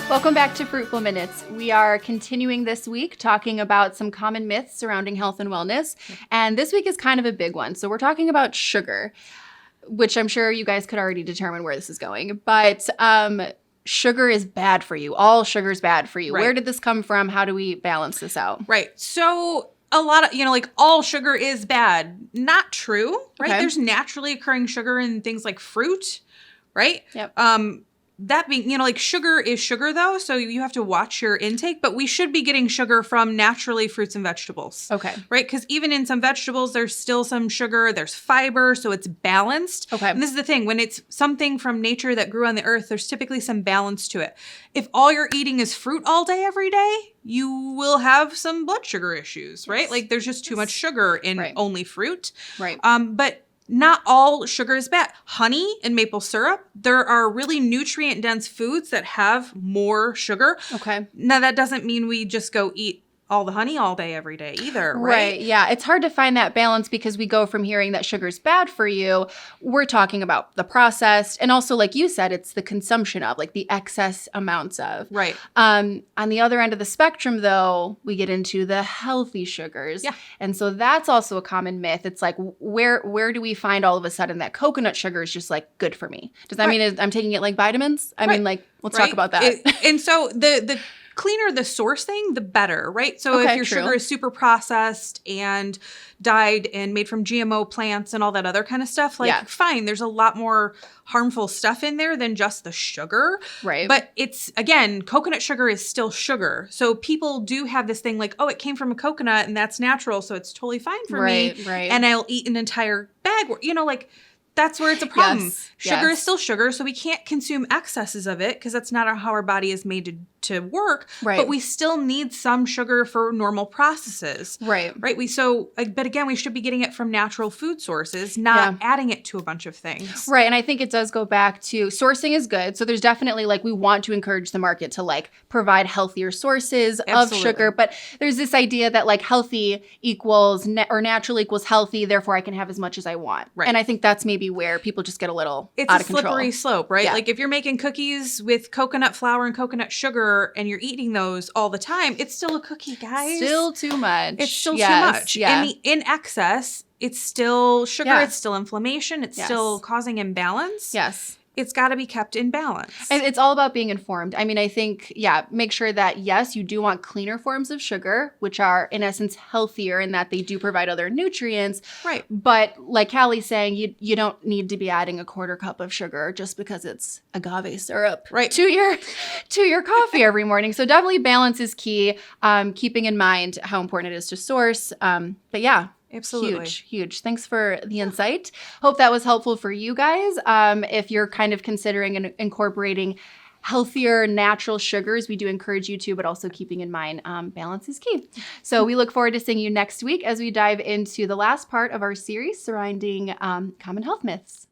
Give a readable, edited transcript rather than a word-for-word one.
Welcome back to Fruitful Minutes. We are continuing this week talking about some common myths surrounding health and wellness. And this week is kind of a big one. So we're talking about sugar, which I'm sure you guys could already determine where this is going. But sugar is bad for you. All sugar is bad for you. Right. Where did this come from? How do we balance this out? Right. So a lot of, like all sugar is bad. Not true, right? Okay. There's naturally occurring sugar in things like fruit, right? Yep. That being, like sugar is sugar though, so you have to watch your intake, but we should be getting sugar from naturally fruits and vegetables. Okay. Right? Because even in some vegetables, there's still some sugar, there's fiber, so it's balanced. Okay. And this is the thing, when it's something from nature that grew on the earth, there's typically some balance to it. If all you're eating is fruit all day, every day, you will have some blood sugar issues, right? Yes. Like there's just too much sugar in Right. only fruit. Right. But not all sugar is bad. Honey and maple syrup, there are really nutrient-dense foods that have more sugar. Okay. Now, that doesn't mean we just go eat all the honey all day, every day either, right? Right. Yeah. It's hard to find that balance because we go from hearing that sugar is bad for you. We're talking about the processed and also, like you said, it's the consumption of, like the excess amounts of. Right. On the other end of the spectrum, though, we get into the healthy sugars. Yeah. And so that's also a common myth. It's like, where do we find all of a sudden that coconut sugar is just like good for me? Does that mean I'm taking it like vitamins? I mean, like, let's talk about that. And so the cleaner the sourcing, the better, right? So Okay, if your true. sugar is super processed and dyed and made from GMO plants and all that other kind of stuff, like Yeah. fine, there's a lot more harmful stuff in there than just the sugar. Right. But it's, again, coconut sugar is still sugar. So people do have this thing like, oh, it came from a coconut and that's natural, so it's totally fine for me. Right. And I'll eat an entire bag. Like that's where it's a problem. Yes, Sugar yes. is still sugar, so we can't consume excesses of it because that's not how our body is made to work. Right. But we still need some sugar for normal processes. Right. Right. But again, we should be getting it from natural food sources, not adding it to a bunch of things. Right. And I think it does go back to sourcing is good. So there's definitely like we want to encourage the market to like provide healthier sources Absolutely. of sugar. But there's this idea that like healthy equals or natural equals healthy. Therefore, I can have as much as I want. Right. And I think that's maybe where people just get a little It's out a of control. slippery slope, right? Yeah. Like if you're making cookies with coconut flour and coconut sugar and you're eating those all the time, it's still a cookie, guys. Still too much. It's still Yes, too much. Yeah. In excess, it's still sugar, Yeah. it's still inflammation, it's Yes. still causing imbalance. Yes. It's got to be kept in balance. And it's all about being informed. I mean, I think, make sure that, yes, you do want cleaner forms of sugar, which are, in essence, healthier in that they do provide other nutrients. Right. But like Callie's saying, you don't need to be adding a quarter cup of sugar just because it's agave syrup to your coffee every morning. So definitely balance is key, keeping in mind how important it is to source. But yeah. Absolutely. Huge. Thanks for the insight. Hope that was helpful for you guys. If you're kind of considering incorporating healthier natural sugars, we do encourage you to, but also keeping in mind balance is key. So we look forward to seeing you next week as we dive into the last part of our series surrounding common health myths.